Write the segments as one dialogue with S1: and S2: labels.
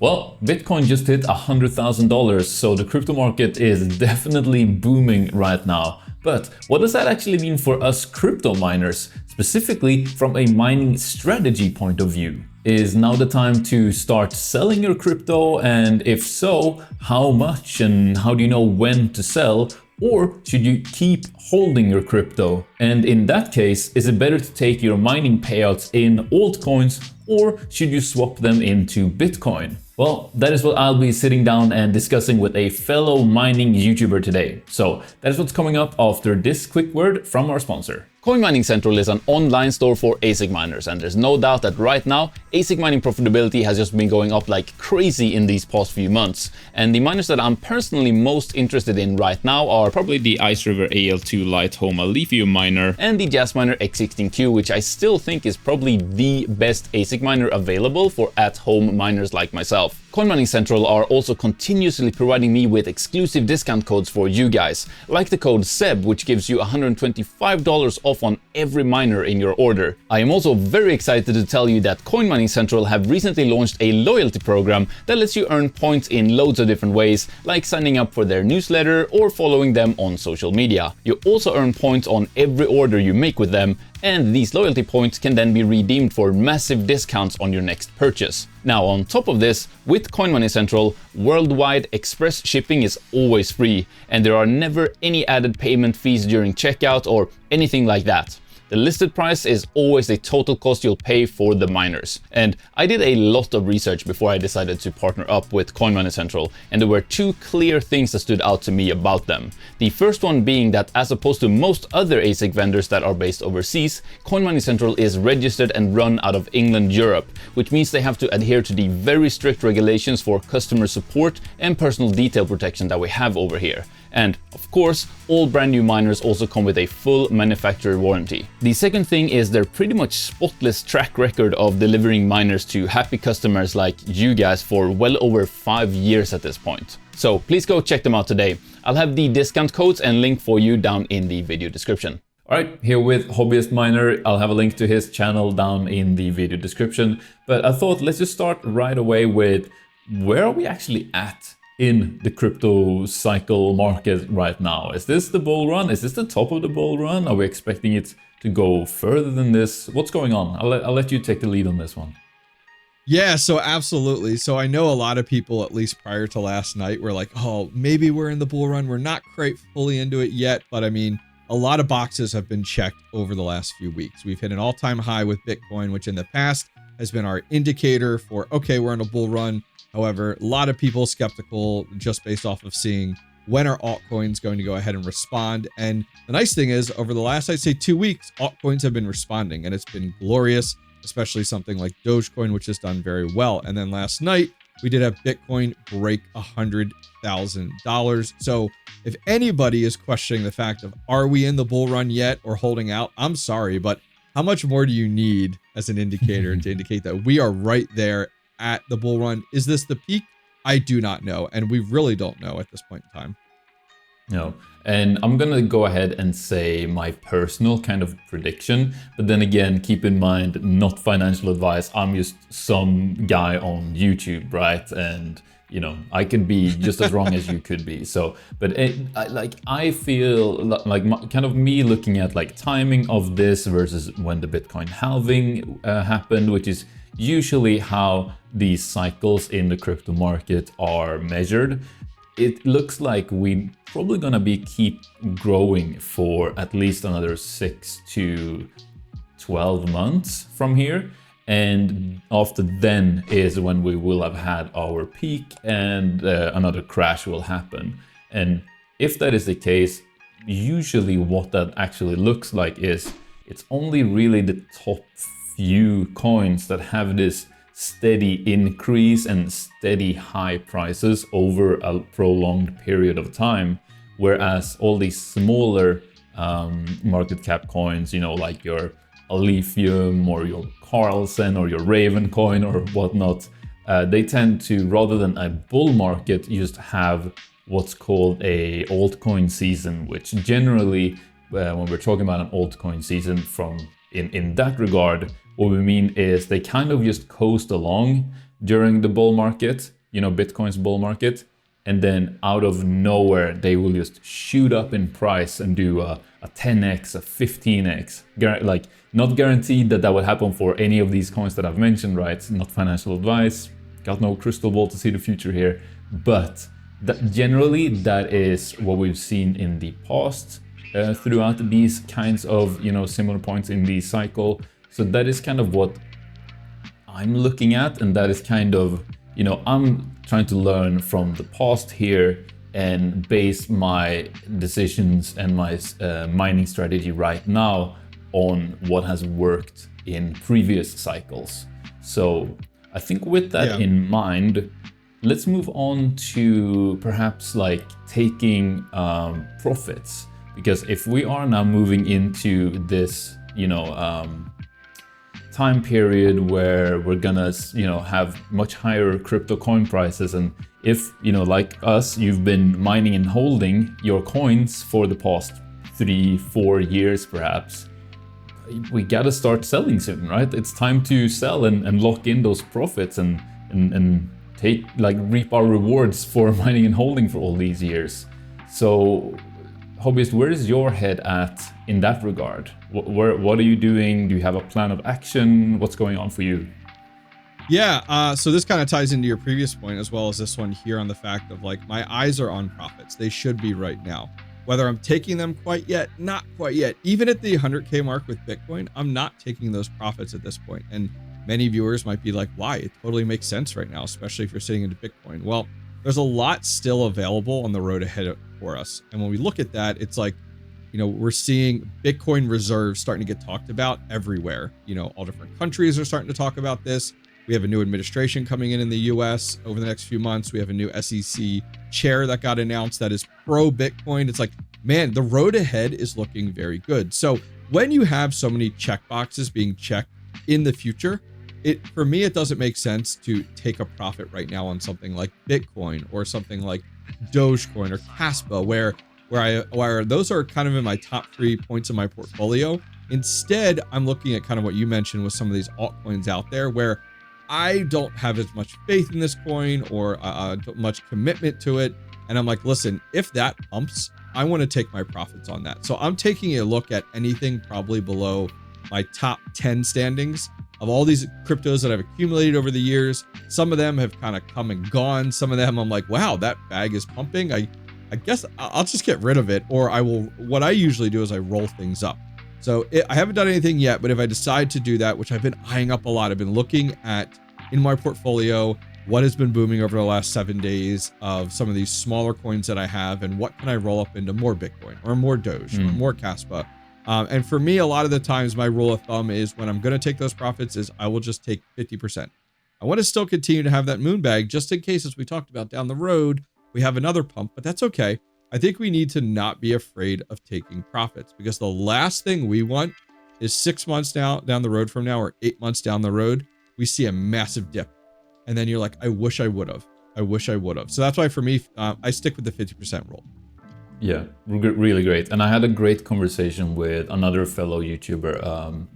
S1: Well, Bitcoin just hit $100,000, so the crypto market is definitely booming right now. But what does that actually mean for us crypto miners, specifically from a mining strategy point of view? Is now the time to start selling your crypto? And if so, how much and how do you know when to sell? Or should you keep holding your crypto? And in that case, is it better to take your mining payouts in altcoins, or should you swap them into Bitcoin? Well, that is what I'll be sitting down and discussing with a fellow mining YouTuber today. So that is what's coming up after this quick word from our sponsor.
S2: Coin Mining Central is an online store for ASIC miners, and there's no doubt that right now ASIC mining profitability has just been going up like crazy in these past few months. And the miners that I'm personally most interested in right now are probably the Ice River AL2 Light Homa Lithium miner and the Jasminer X16Q, which I still think is probably the best ASIC miner available for at-home miners like myself. Coin Mining Central are also continuously providing me with exclusive discount codes for you guys, like the code 𝗧, which gives you $125 off on every miner in your order. I am also very excited to tell you that Coin Mining Central have recently launched a loyalty program that lets you earn points in loads of different ways, like signing up for their newsletter or following them on social media. You also earn points on every order you make with them, and these loyalty points can then be redeemed for massive discounts on your next purchase. Now, on top of this, with Coin Mining Central, worldwide express shipping is always free, and there are never any added payment fees during checkout or anything like that. The listed price is always the total cost you'll pay for the miners. And I did a lot of research before I decided to partner up with Coin Mining Central, and there were two clear things that stood out to me about them. The first one being that as opposed to most other ASIC vendors that are based overseas, Coin Mining Central is registered and run out of England, Europe, which means they have to adhere to the very strict regulations for customer support and personal detail protection that we have over here. And of course, all brand new miners also come with a full manufacturer warranty. The second thing is their pretty much spotless track record of delivering miners to happy customers like you guys for well over 5 years at this point. So please go check them out today. I'll have the discount codes and link for you down in the video description.
S1: All right, here with Hobbyist Miner, I'll have a link to his channel down in the video description. But I thought let's just start right away with where are we actually at in the crypto cycle market right now? Is this the bull run? Is this the top of the bull run? Are we expecting it to go further than this? What's going on? I'll let you take the lead on this one.
S3: Yeah, so absolutely. So I know a lot of people, at least prior to last night, were like, oh, maybe we're in the bull run. We're not quite fully into it yet. But I mean, a lot of boxes have been checked over the last few weeks. We've hit an all-time high with Bitcoin, which in the past has been our indicator for, okay, we're in a bull run. However, a lot of people skeptical just based off of seeing when are altcoins going to go ahead and respond. And the nice thing is over the last, I'd say 2 weeks, altcoins have been responding and it's been glorious, especially something like Dogecoin, which has done very well. And then last night we did have Bitcoin break $100,000. So if anybody is questioning the fact of, are we in the bull run yet or holding out? I'm sorry, but how much more do you need as an indicator to indicate that we are right there at the bull run? Is this the peak? I do not know, and we really don't know at this point in time.
S1: No, and I'm gonna go ahead and say my personal kind of prediction, but then again, keep in mind, not financial advice. I'm just some guy on YouTube, right? And you know, I could be just as wrong as you could be. So, but I feel like kind of me looking at like timing of this versus when the Bitcoin halving happened, which is usually how these cycles in the crypto market are measured. It looks like we're probably gonna keep growing for at least another 6 to 12 months from here. And after then is when we will have had our peak and another crash will happen. And if that is the case, usually what that actually looks like is it's only really the top few coins that have this steady increase and steady high prices over a prolonged period of time. Whereas all these smaller market cap coins, you know, like your Lithium or your Carlsen or your Raven coin or whatnot, they tend to, rather than a bull market, just have what's called a altcoin season, which generally, when we're talking about an altcoin season in that regard, what we mean is they kind of just coast along during the bull market, you know, Bitcoin's bull market, and then out of nowhere, they will just shoot up in price and do a 10x, a 15x. Like, not guaranteed that that would happen for any of these coins that I've mentioned, right? Not financial advice, got no crystal ball to see the future here, but generally that is what we've seen in the past throughout these kinds of, you know, similar points in the cycle. So that is kind of what I'm looking at, and that is kind of, you know, I'm trying to learn from the past here and base my decisions and my mining strategy right now on what has worked in previous cycles. So I think with that in mind, let's move on to perhaps like taking profits, because if we are now moving into this, you know, time period where we're gonna, you know, have much higher crypto coin prices, and if, you know, like us, you've been mining and holding your coins for the past 3-4 years perhaps, we gotta start selling soon, right? It's time to sell and lock in those profits and take, like, reap our rewards for mining and holding for all these years. So hobbyist, where is your head at in that regard? What are you doing? Do you have a plan of action? What's going on for you?
S3: Yeah, so this kind of ties into your previous point as well as this one here on the fact of, like, my eyes are on profits. They should be right now. Whether I'm taking them quite yet, not quite yet. Even at the 100K mark with Bitcoin, I'm not taking those profits at this point. And many viewers might be like, why? It totally makes sense right now, especially if you're sitting into Bitcoin. Well, there's a lot still available on the road ahead for us. And when we look at that, it's like, you know, we're seeing Bitcoin reserves starting to get talked about everywhere. You know, all different countries are starting to talk about this. We have a new administration coming in the US over the next few months. We have a new SEC chair that got announced that is pro Bitcoin. It's like, man, the road ahead is looking very good. So when you have so many check boxes being checked in the future, for me, it doesn't make sense to take a profit right now on something like Bitcoin or something like Dogecoin or Caspa, where those are kind of in my top 3 points of my portfolio. Instead, I'm looking at kind of what you mentioned with some of these altcoins out there where I don't have as much faith in this coin or much commitment to it. And I'm like, listen, if that pumps, I want to take my profits on that. So I'm taking a look at anything probably below my top 10 standings of all these cryptos that I've accumulated over the years. Some of them have kind of come and gone. Some of them I'm like, wow, that bag is pumping. I guess I'll just get rid of it, or what I usually do is I roll things up. So I haven't done anything yet, but if I decide to do that, which I've been eyeing up a lot, I've been looking at in my portfolio what has been booming over the last 7 days of some of these smaller coins that I have, and what can I roll up into more Bitcoin or more Doge or more Caspa. And for me, a lot of the times my rule of thumb is when I'm going to take those profits is I will just take 50%. I want to still continue to have that moon bag just in case, as we talked about down the road, we have another pump, but that's okay. I think we need to not be afraid of taking profits, because the last thing we want is 6 months down the road from now, or 8 months down the road, we see a massive dip. And then you're like, I wish I would have. I wish I would have. So that's why for me, I stick with the 50% rule.
S1: Yeah, really great. And I had a great conversation with another fellow YouTuber.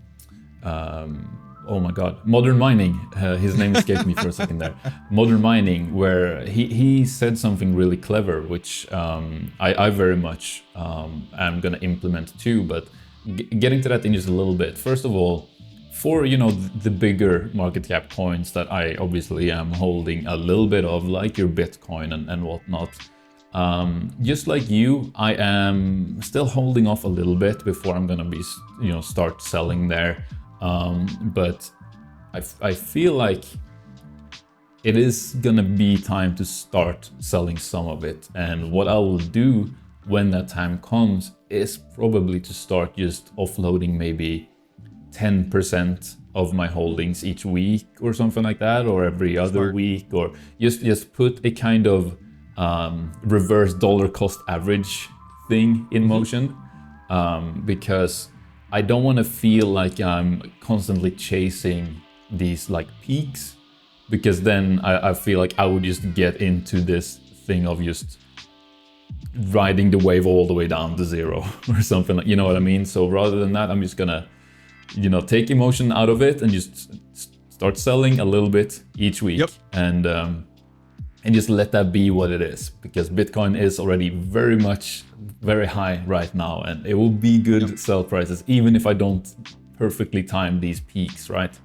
S1: Oh my God, Modern Mining. His name escaped me for a second there. Modern Mining, where he said something really clever, which I very much am gonna implement too. But getting to that in just a little bit. First of all, for, you know, the bigger market cap coins that I obviously am holding a little bit of, like your Bitcoin and whatnot. Just like you, I am still holding off a little bit before I'm gonna be, you know, start selling there. But I feel like it is gonna be time to start selling some of it. And what I will do when that time comes is probably to start just offloading maybe 10% of my holdings each week or something like that, or every other week, or just put a kind of reverse dollar cost average thing in motion, because I don't want to feel like I'm constantly chasing these like peaks, because then I feel like I would just get into this thing of just riding the wave all the way down to zero or something, like, you know what I mean? So rather than that, I'm just gonna, you know, take emotion out of it and just start selling a little bit each week.
S3: Yep.
S1: And just let that be what it is, because Bitcoin is already very high right now, and it will be good sell prices, even if I don't perfectly time these peaks, right?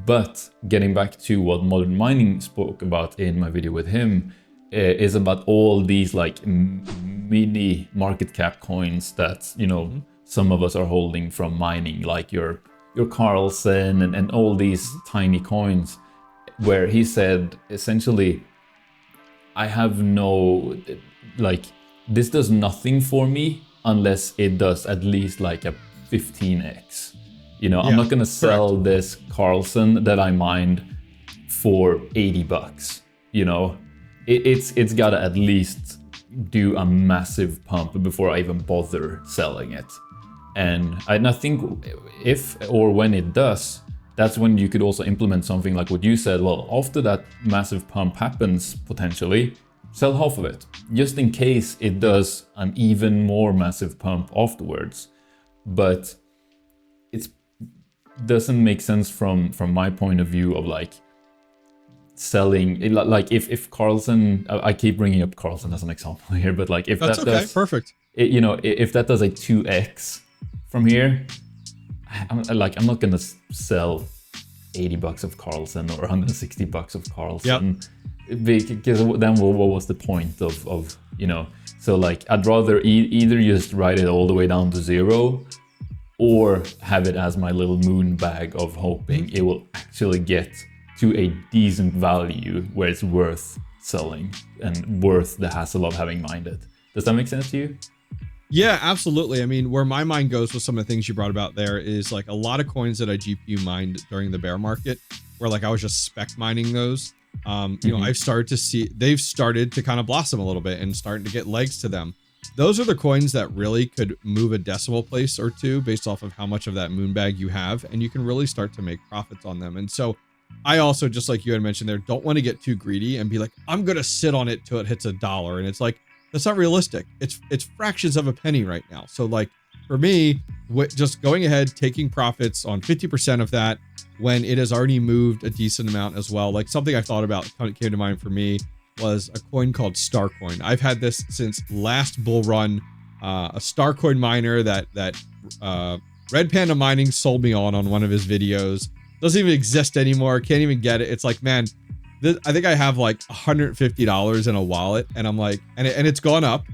S1: But getting back to what Modern Mining spoke about in my video with him, is about all these like mini market cap coins that, you know, some of us are holding from mining, like your 𝗪𝗏 and all these tiny coins, where he said essentially, I have no, like, this does nothing for me unless it does at least like a 15x. You know, I'm not gonna sell this 𝗪𝗏 that I mined for $80. You know, it's gotta at least do a massive pump before I even bother selling it. And I think if or when it does, that's when you could also implement something like what you said. Well, after that massive pump happens, potentially, sell half of it, just in case it does an even more massive pump afterwards. But it doesn't make sense from my point of view of like selling, like if 𝗪𝗏, I keep bringing up 𝗪𝗏 as an example here, but like if
S3: that's
S1: that
S3: okay,
S1: does,
S3: perfect.
S1: You know, if that does a 2x from here, I'm not gonna sell $80 of 𝗪𝗏 or $160 of 𝗪𝗏, because then what was the point of you know? So like I'd rather either just write it all the way down to 0, or have it as my little moon bag of hoping it will actually get to a decent value where it's worth selling and worth the hassle of having mined it. Does that make sense to you?
S3: Yeah, absolutely. I mean, where my mind goes with some of the things you brought about there is like a lot of coins that I GPU mined during the bear market, where like I was just spec mining those. You know, I've started to see they've started to kind of blossom a little bit and starting to get legs to them. Those are the coins that really could move a decimal place or two based off of how much of that moon bag you have, and you can really start to make profits on them. And so I also, just like you had mentioned there, don't want to get too greedy and be like, I'm going to sit on it till it hits $1. And it's like, that's not realistic. It's fractions of a penny right now. So like for me, just going ahead, taking profits on 50% of that when it has already moved a decent amount as well. Like something I thought about came to mind for me was a coin called Starcoin. I've had this since last bull run. A Starcoin miner that Red Panda Mining sold me on one of his videos. Doesn't even exist anymore. Can't even get it. It's like, man, I think I have like $150 in a wallet, and I'm like, and it's gone up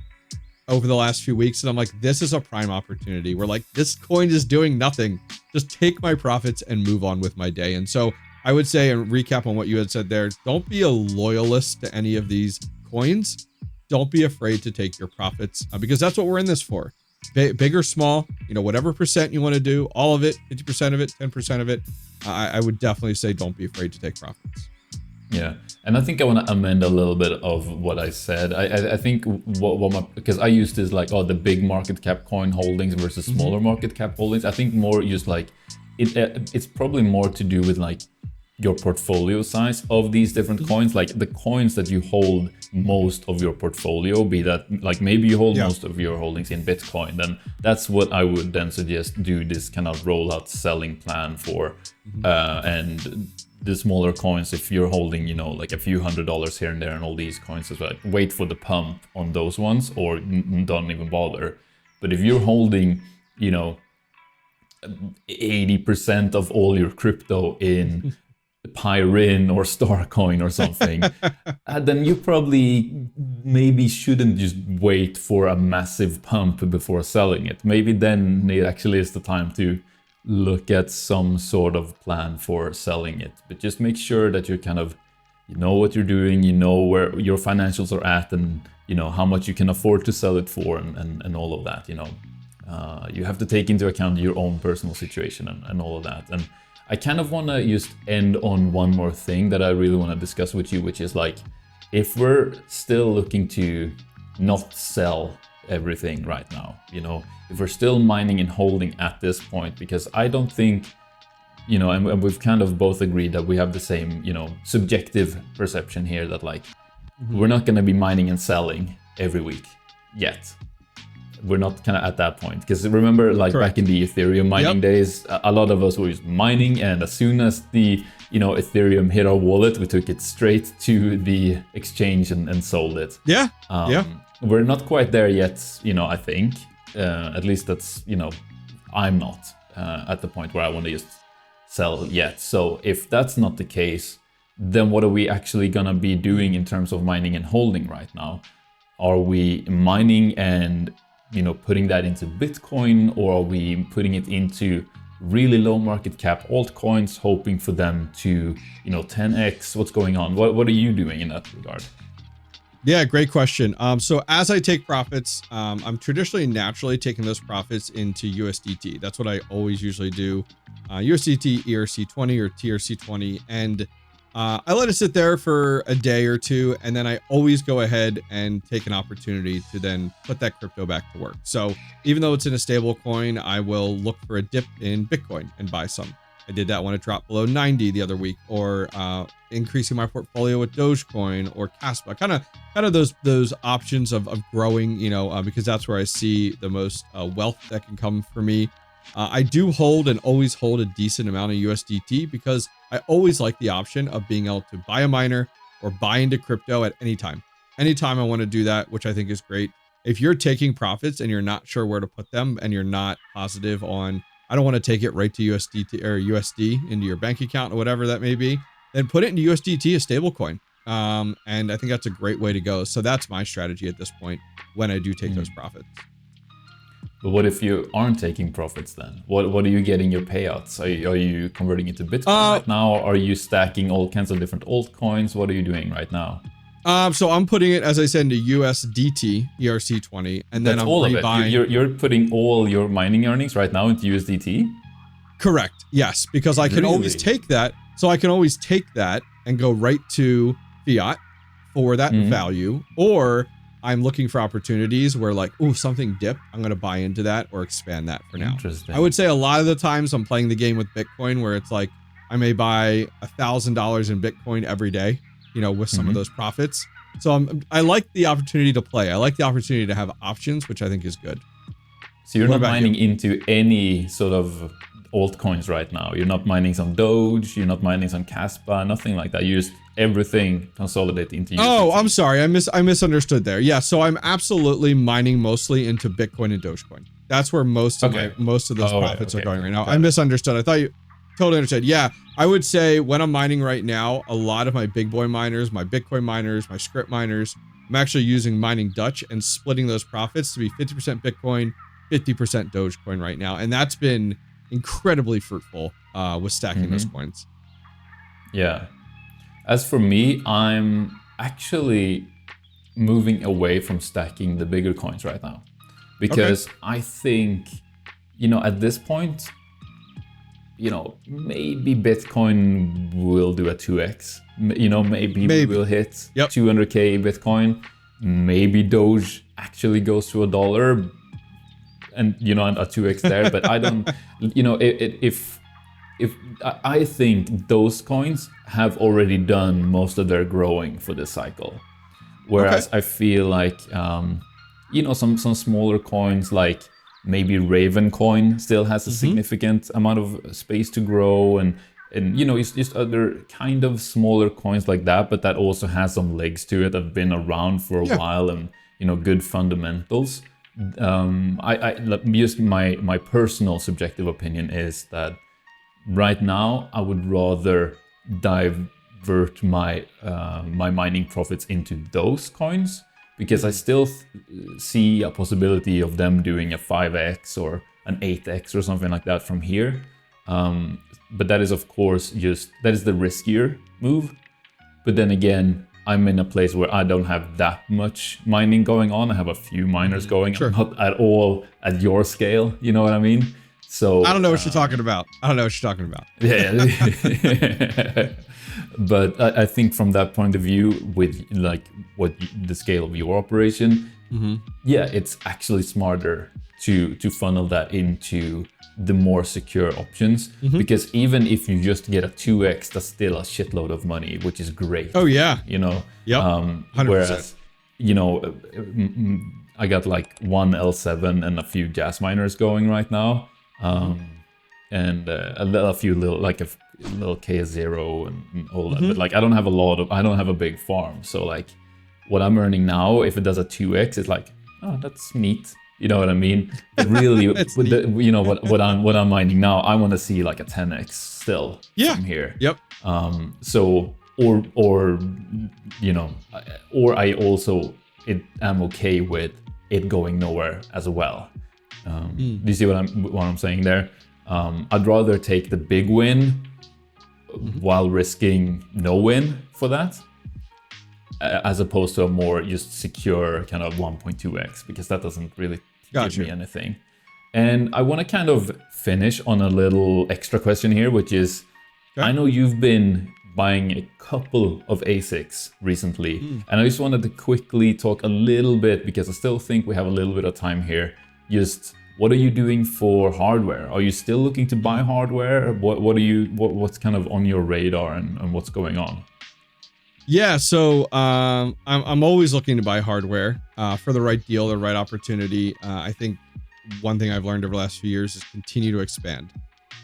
S3: over the last few weeks. And I'm like, this is a prime opportunity where like this coin is doing nothing. Just take my profits and move on with my day. And so I would say, and recap on what you had said there, don't be a loyalist to any of these coins. Don't be afraid to take your profits, because that's what we're in this for. Big or small, you know, whatever percent you want to do, all of it, 50% of it, 10% of it. I would definitely say don't be afraid to take profits.
S1: Yeah, and I think I want to amend a little bit of what I said. I think because I used this like, the big market cap coin holdings versus smaller market cap holdings. I think more just like it's probably more to do with like your portfolio size of these different coins, like the coins that you hold most of your portfolio, be that like maybe you hold most of your holdings in Bitcoin, then that's what I would then suggest do this kind of rollout selling plan for. And the smaller coins, if you're holding, you know, like a few $100s here and there and all these coins as well, like wait for the pump on those ones, or don't even bother. But if you're holding, you know, 80% of all your crypto in Pyrin or Starcoin or something, then you probably maybe shouldn't just wait for a massive pump before selling it. Maybe then it actually is the time to look at some sort of plan for selling it. But just make sure that you're kind of, you know what you're doing, you know where your financials are at, and you know how much you can afford to sell it for, and all of that. You know, you have to take into account your own personal situation and all of that. And I kind of want to just end on one more thing that I really want to discuss with you, which is like, if we're still looking to not sell everything right now, you know, if we're still mining and holding at this point, because I don't think, you know, and we've kind of both agreed that we have the same, you know, subjective perception here that like, we're not going to be mining and selling every week yet. We're not kind of at that point, because remember, like back in the Ethereum mining days, a lot of us were just mining, and as soon as the Ethereum hit our wallet, we took it straight to the exchange and sold it.
S3: Yeah.
S1: We're not quite there yet, I think. At least that's, I'm not at the point where I want to just sell yet. So if that's not the case, then what are we actually gonna be doing in terms of mining and holding right now? Are we mining and putting that into Bitcoin, or are we putting it into really low market cap altcoins, hoping for them to 10x? What's going on? What are you doing in that regard?
S3: Yeah, great question. So as I take profits, I'm traditionally naturally taking those profits into USDT. That's what I always usually do. USDT ERC20 or TRC20, and I let it sit there for a day or two, and then I always go ahead and take an opportunity to then put that crypto back to work. So even though it's in a stable coin, I will look for a dip in Bitcoin and buy some. I did that when it dropped below 90 the other week, or increasing my portfolio with Dogecoin or Caspa, kind of those options of growing, because that's where I see the most wealth that can come for me. I do hold and always hold a decent amount of USDT because I always like the option of being able to buy a miner or buy into crypto at any time. Anytime I want to do that, which I think is great. If you're taking profits and you're not sure where to put them and you're not positive on, I don't want to take it right to USDT or USD into your bank account or whatever that may be, then put it into USDT, a stable coin. And I think that's a great way to go. So that's my strategy at this point when I do take those profits.
S1: But what if you aren't taking profits then? What are you getting your payouts? Are you converting it to Bitcoin right now? Are you stacking all kinds of different altcoins? What are you doing right now?
S3: So I'm putting it, as I said, into USDT ERC20, and then
S1: That's
S3: I'm
S1: all
S3: rebuying.
S1: Of it. You're putting all your mining earnings right now into USDT?
S3: Correct. Yes, because I can always take that. So I can always take that and go right to fiat for that value, or I'm looking for opportunities where like, oh, something dipped, I'm going to buy into that or expand that for now.
S1: Interesting.
S3: I would say a lot of the times I'm playing the game with Bitcoin where it's like, I may buy $1,000 in Bitcoin every day, with some of those profits. So I like the opportunity to play. I like the opportunity to have options, which I think is good.
S1: So you're not mining into any sort of altcoins right now. You're not mining some Doge, you're not mining some Caspa, nothing like that. You just everything consolidate into USDT.
S3: Oh, I'm sorry. I misunderstood there. Yeah, so I'm absolutely mining mostly into Bitcoin and Dogecoin. That's where most of those profits are going right now. I misunderstood. I thought you totally understood. Yeah, I would say when I'm mining right now, a lot of my big boy miners, my Bitcoin miners, my script miners, I'm actually using mining Dutch and splitting those profits to be 50% Bitcoin, 50% Dogecoin right now. And that's been incredibly fruitful with stacking those coins.
S1: Yeah. As for me, I'm actually moving away from stacking the bigger coins right now, because I think, at this point, maybe Bitcoin will do a 2x. Maybe we will hit 200k Bitcoin. Maybe Doge actually goes to $1 and, a 2x there. But I don't, if I think those coins have already done most of their growing for this cycle. Whereas I feel like, some smaller coins like maybe Raven coin still has a significant amount of space to grow, and it's just other kind of smaller coins like that, but that also has some legs to it, that have been around for a while, and good fundamentals. Just my personal subjective opinion is that right now I would rather divert my mining profits into those coins, because I still see a possibility of them doing a 5x or an 8x or something like that from here. But that is, of course, that is the riskier move. But then again, I'm in a place where I don't have that much mining going on. I have a few miners going, not at all at your scale. You know what I mean? So
S3: I don't know what you're talking about.
S1: Yeah. But I think from that point of view, with like the scale of your operation, it's actually smarter to funnel that into the more secure options, because even if you just get a 2x, that's still a shitload of money, which is great.
S3: Oh yeah.
S1: 100%. Whereas, I got like one L7 and a few gas miners going right now. And a few little, like little 𝗘𝗘𝗖𝗢𝗠 and all that. But like, I don't have a big farm. So like what I'm earning now, if it does a 2x, it's like, oh, that's neat. You know what I mean? But really, with the, you know, what I'm mining now, I want to see like a 10x still from here.
S3: Yep.
S1: So, or you know, or I also am okay with it going nowhere as well. Do you see what I'm saying there? I'd rather take the big win while risking no win for that, as opposed to a more just secure kind of 1.2x, because that doesn't really give me anything. And I want to kind of finish on a little extra question here, which is, I know you've been buying a couple of ASICs recently, and I just wanted to quickly talk a little bit, because I still think we have a little bit of time here. Just what are you doing for hardware? Are you still looking to buy hardware? What's kind of on your radar, and what's going on?
S3: Yeah, so I'm always looking to buy hardware for the right deal, the right opportunity. I think one thing I've learned over the last few years is continue to expand.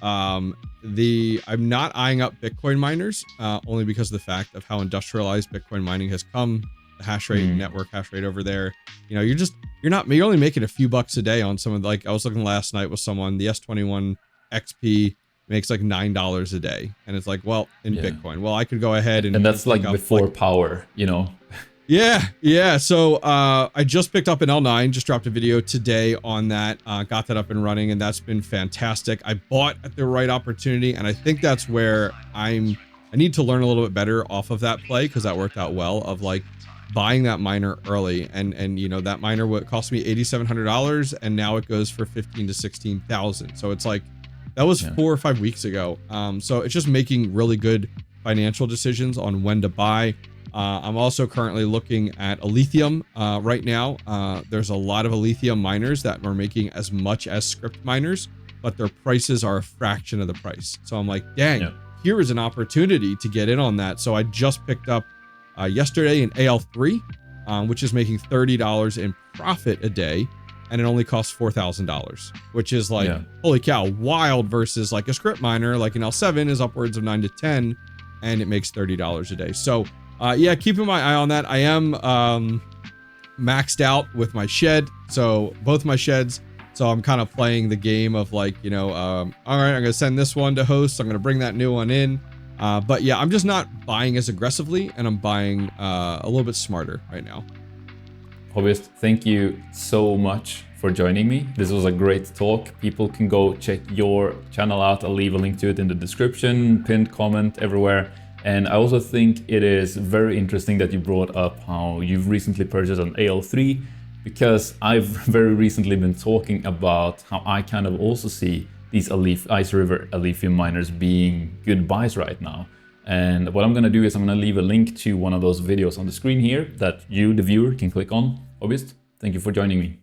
S3: I'm not eyeing up Bitcoin miners only because of the fact of how industrialized Bitcoin mining has come. The hash rate, network hash rate over there. You know, you're only making a few bucks a day on some of, like, I was looking last night with someone, the S21 XP makes like $9 a day, and it's like, well, in Bitcoin, well, I could go ahead and
S1: that's like before power, you know.
S3: Yeah. So I just picked up an L9, just dropped a video today on that, got that up and running, and that's been fantastic. I bought at the right opportunity, and I think that's where I need to learn a little bit better off of that play, because that worked out well, of like buying that miner early, and you know, that miner would cost me $8,700, and now it goes for $15,000 to $16,000. So it's like, that was 4 or 5 weeks ago. So it's just making really good financial decisions on when to buy. I'm also currently looking at Ethereum right now. There's a lot of Ethereum miners that are making as much as script miners, but their prices are a fraction of the price. So I'm like, dang, here is an opportunity to get in on that. So I just picked up yesterday an AL3, which is making $30 in profit a day, and it only costs $4,000, which is like, holy cow, wild, versus like a script miner, like an L7 is upwards of 9 to 10, and it makes $30 a day. So yeah, keeping my eye on that. I am maxed out with my shed, so both my sheds. So I'm kind of playing the game of like, you know, all right, I'm gonna send this one to host, I'm gonna bring that new one in. But yeah, I'm just not buying as aggressively, and I'm buying a little bit smarter right now.
S1: Hobbyist, thank you so much for joining me. This was a great talk. People can go check your channel out. I'll leave a link to it in the description, pinned comment, everywhere. And I also think it is very interesting that you brought up how you've recently purchased an AL3, because I've very recently been talking about how I kind of also see these Ice River Alephium miners being good buys right now. And what I'm gonna do is I'm gonna leave a link to one of those videos on the screen here that you, the viewer, can click on. Hobbyist, thank you for joining me.